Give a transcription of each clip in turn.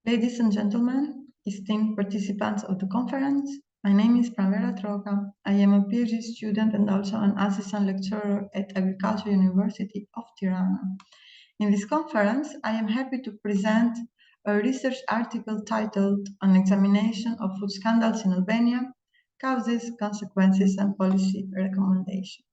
Ladies and gentlemen, esteemed participants of the conference, my name is Pranvera TROKA. I am a PhD student and also an assistant lecturer at Agricultural University of Tirana. In this conference, I am happy to present a research article titled An Examination of Food Scandals in Albania, Causes, Consequences and Policy Recommendations.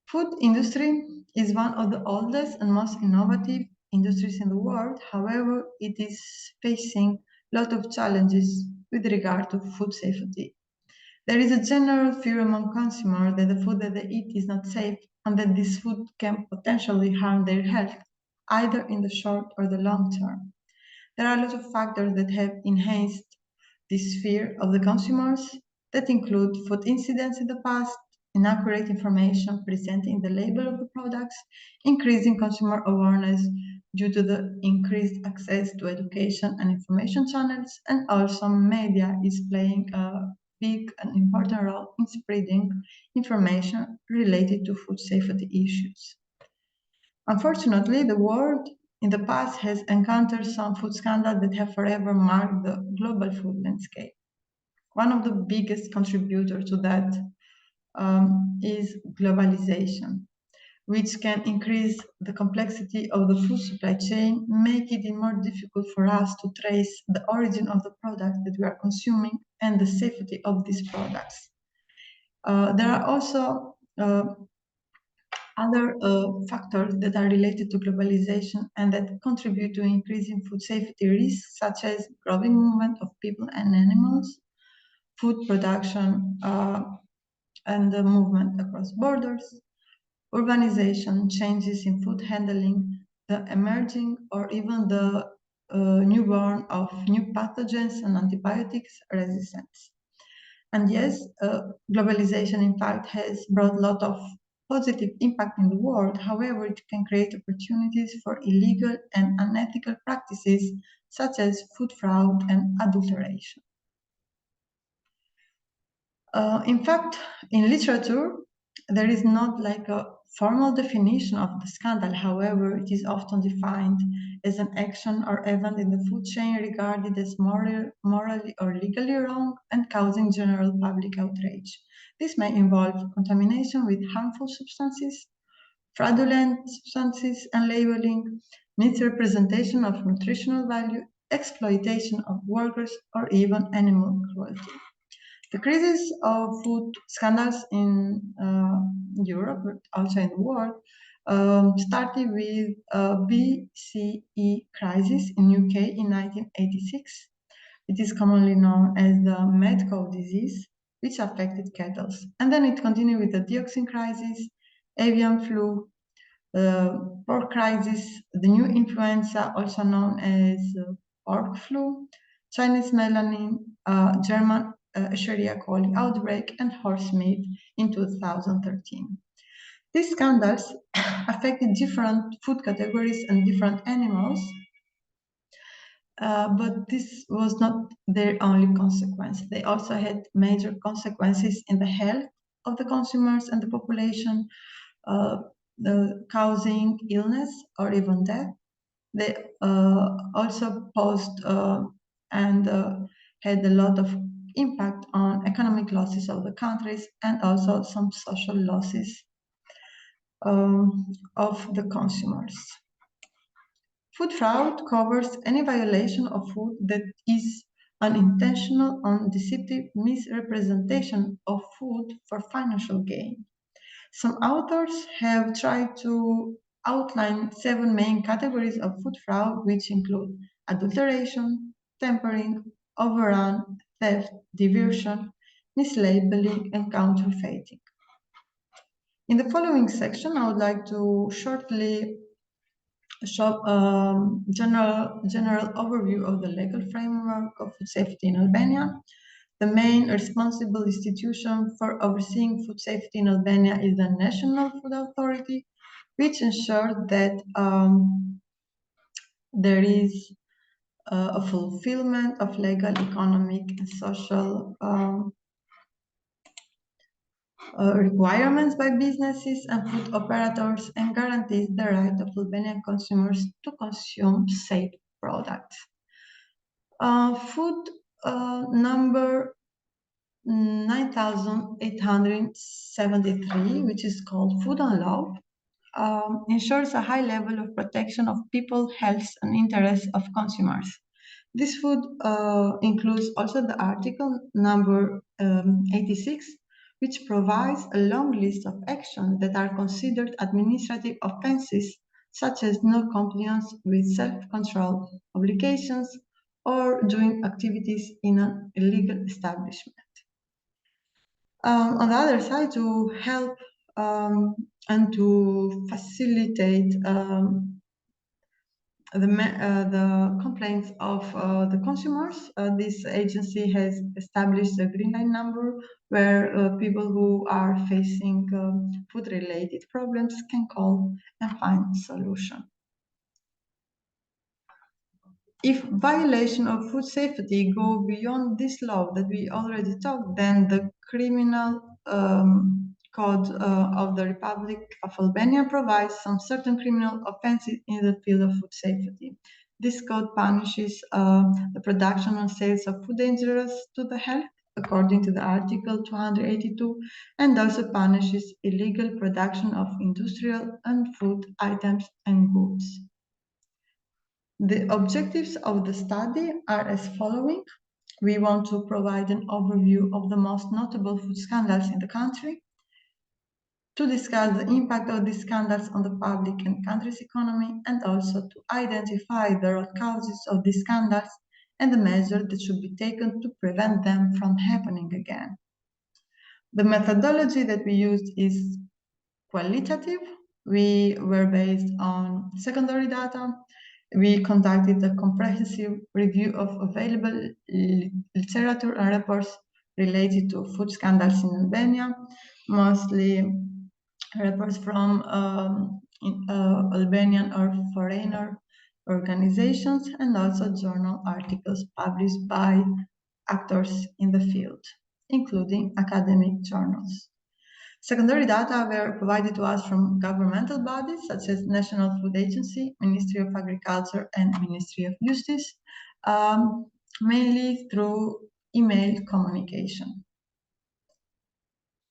Food industry is one of the oldest and most innovative industries in the world. However, it is facing a lot of challenges with regard to food safety. There is a general fear among consumers that the food that they eat is not safe and that this food can potentially harm their health, either in the short or the long term. There are a lot of factors that have enhanced this fear of the consumers that include food incidents in the past, inaccurate information presented in the label of the products, increasing consumer awareness due to the increased access to education and information channels, and also media is playing a big and important role in spreading information related to food safety issues. Unfortunately, the world in the past has encountered some food scandals that have forever marked the global food landscape. One of the biggest contributors to that is globalization, which can increase the complexity of the food supply chain, make it more difficult for us to trace the origin of the product that we are consuming and the safety of these products. There are also other factors that are related to globalization and that contribute to increasing food safety risks, such as growing movement of people and animals, food production and the movement across borders, urbanization, changes in food handling, the emerging or even the newborn of new pathogens and antibiotics resistance. And yes, globalization in fact has brought a lot of positive impact in the world. However, it can create opportunities for illegal and unethical practices such as food fraud and adulteration. In fact, in literature, there is not like a formal definition of the scandal. However, it is often defined as an action or event in the food chain regarded as morally or legally wrong and causing general public outrage. This may involve contamination with harmful substances, fraudulent substances and labeling, misrepresentation of nutritional value, exploitation of workers, or even animal cruelty. The crisis of food scandals in Europe, but also in the world, started with a BCE crisis in UK in 1986. It is commonly known as the mad cow disease, which affected cattle. And then it continued with the dioxin crisis, avian flu, pork crisis, the new influenza, also known as pork flu, Chinese melanin, German Escherichia coli outbreak, and horse meat in 2013. These scandals affected different food categories and different animals, but this was not their only consequence. They also had major consequences in the health of the consumers and the population, causing illness or even death. They also posed and had a lot of impact on economic losses of the countries and also some social losses of the consumers. Food fraud covers any violation of food that is unintentional or deceptive misrepresentation of food for financial gain. Some authors have tried to outline 7 main categories of food fraud, which include adulteration, tampering, overrun, theft, diversion, mislabeling, and counterfeiting. In the following section, I would like to shortly show a general overview of the legal framework of food safety in Albania. The main responsible institution for overseeing food safety in Albania is the National Food Authority, which ensures that there is a fulfillment of legal, economic, and social requirements by businesses and food operators and guarantees the right of Albanian consumers to consume safe products. Food number 9873, which is called Food and Love, ensures a high level of protection of people's health and interests of consumers. This food includes also the article number 86, which provides a long list of actions that are considered administrative offenses, such as no compliance with self-control obligations or doing activities in an illegal establishment. On the other side, to help and to facilitate the complaints of the consumers, this agency has established a green line number where people who are facing food-related problems can call and find a solution. If violation of food safety go beyond this law that we already talked, then the criminal code of the Republic of Albania provides some certain criminal offenses in the field of food safety. This code punishes the production and sales of food dangerous to the health, according to the Article 282, and also punishes illegal production of industrial and food items and goods. The objectives of the study are as following. We want to provide an overview of the most notable food scandals in the country, to discuss the impact of these scandals on the public and country's economy, and also to identify the root causes of these scandals and the measures that should be taken to prevent them from happening again. The methodology that we used is qualitative. We were based on secondary data. We conducted a comprehensive review of available literature and reports related to food scandals in Albania, mostly reports from Albanian or foreigner organizations, and also journal articles published by actors in the field, including academic journals. Secondary data were provided to us from governmental bodies such as National Food Agency, Ministry of Agriculture, and Ministry of Justice, mainly through email communication.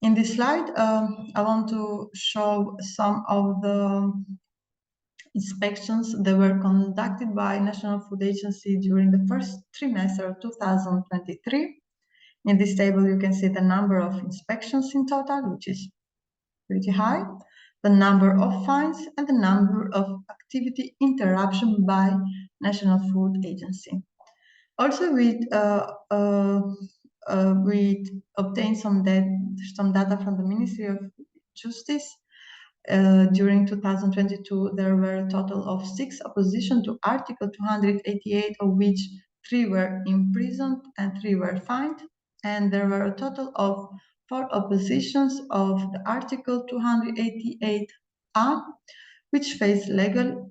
In this slide, I want to show some of the inspections that were conducted by National Food Agency during the first trimester of 2023. In this table, you can see the number of inspections in total, which is pretty high, the number of fines, and the number of activity interruption by National Food Agency. Also, we obtained some data from the Ministry of Justice. During 2022, there were a total of 6 opposition to Article 288, of which 3 were imprisoned and 3 were fined. And there were a total of 4 oppositions of the Article 288A, which face legal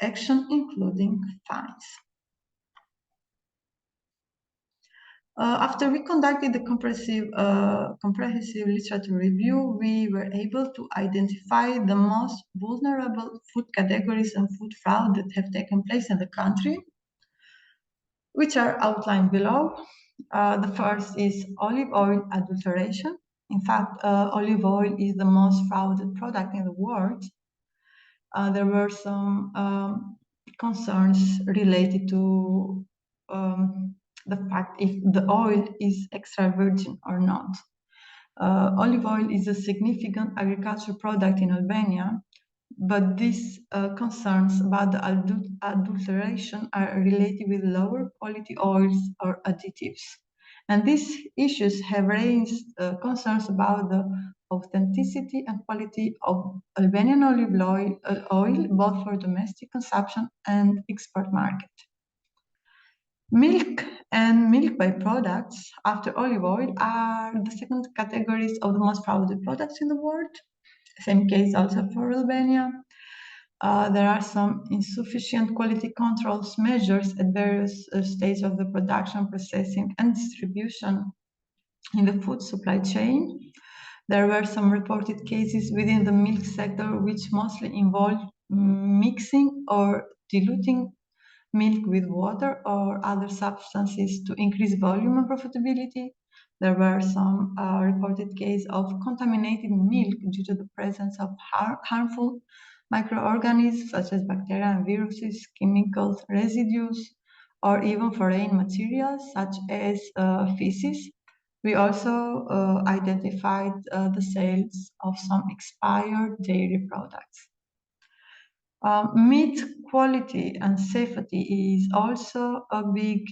action, including fines. After we conducted the comprehensive literature review, we were able to identify the most vulnerable food categories and food fraud that have taken place in the country, which are outlined below. The first is olive oil adulteration. In fact, olive oil is the most frauded product in the world. There were some concerns related to the fact if the oil is extra virgin or not. Olive oil is a significant agricultural product in Albania, but these concerns about the adulteration are related with lower quality oils or additives. And these issues have raised concerns about the authenticity and quality of Albanian olive oil, both for domestic consumption and export market. Milk and milk byproducts after olive oil are the second categories of the most frauded products in the world. Same case also for Albania. There are some insufficient quality controls measures at various stages of the production, processing, and distribution in the food supply chain. There were some reported cases within the milk sector which mostly involved mixing or diluting milk with water or other substances to increase volume and profitability. There were some reported cases of contaminated milk due to the presence of harmful microorganisms such as bacteria and viruses, chemical residues, or even foreign materials such as feces. We also identified the sales of some expired dairy products. Meat quality and safety is also a big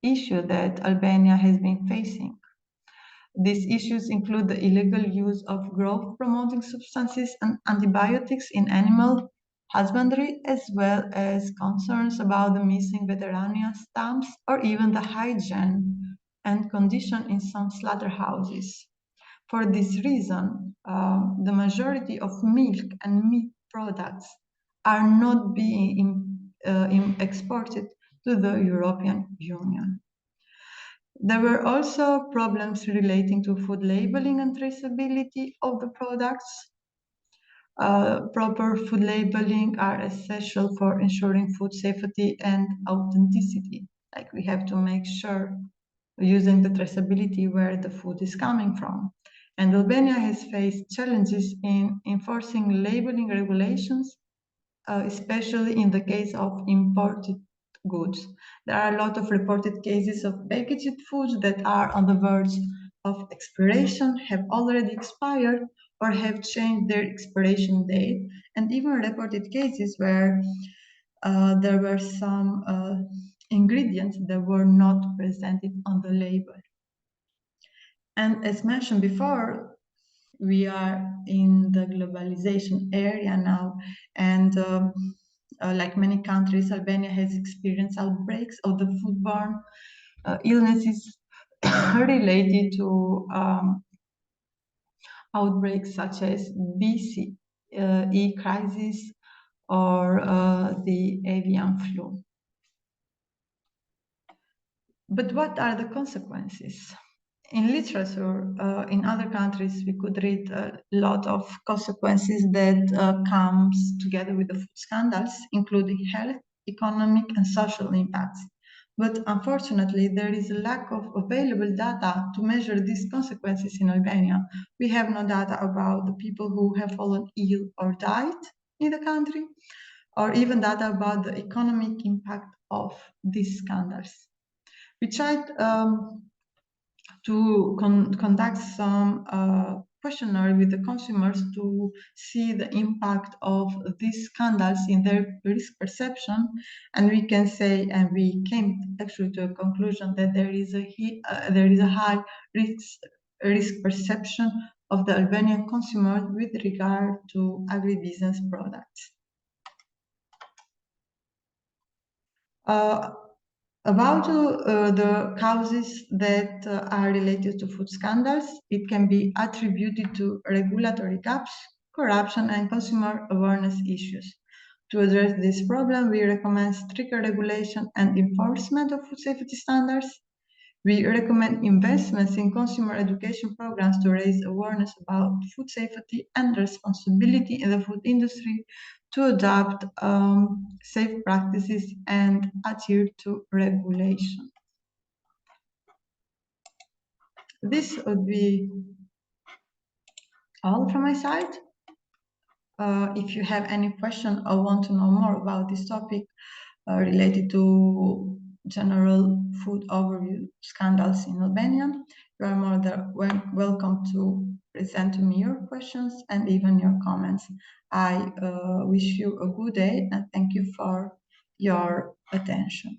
issue that Albania has been facing. These issues include the illegal use of growth promoting substances and antibiotics in animal husbandry, as well as concerns about the missing veterinarian stamps or even the hygiene and condition in some slaughterhouses. For this reason, the majority of milk and meat products are not being exported to the European Union. There were also problems relating to food labeling and traceability of the products. Proper food labeling are essential for ensuring food safety and authenticity. Like we have to make sure using the traceability where the food is coming from. And Albania has faced challenges in enforcing labeling regulations, especially in the case of imported goods. There are a lot of reported cases of packaged foods that are on the verge of expiration, have already expired, or have changed their expiration date, and even reported cases where there were some ingredients that were not presented on the label. And as mentioned before, we are in the globalization area now, and like many countries, Albania has experienced outbreaks of the foodborne illnesses related to outbreaks such as BCE crisis or the avian flu. But what are the consequences? In literature, in other countries, we could read a lot of consequences that comes together with the food scandals, including health, economic, and social impacts. But unfortunately, there is a lack of available data to measure these consequences in Albania. We have no data about the people who have fallen ill or died in the country, or even data about the economic impact of these scandals. We tried to conduct some questionnaire with the consumers to see the impact of these scandals in their risk perception, and we can say, and we came actually to a conclusion that there is a high risk perception of the Albanian consumer with regard to agribusiness products. About the causes that are related to food scandals, it can be attributed to regulatory gaps, corruption, and consumer awareness issues. To address this problem, we recommend stricter regulation and enforcement of food safety standards. We recommend investments in consumer education programs to raise awareness about food safety and responsibility in the food industry, to adopt safe practices and adhere to regulation. This would be all from my side. If you have any question or want to know more about this topic related to general food overview scandals in Albania, you are more than welcome to present to me your questions and even your comments. I wish you a good day and thank you for your attention.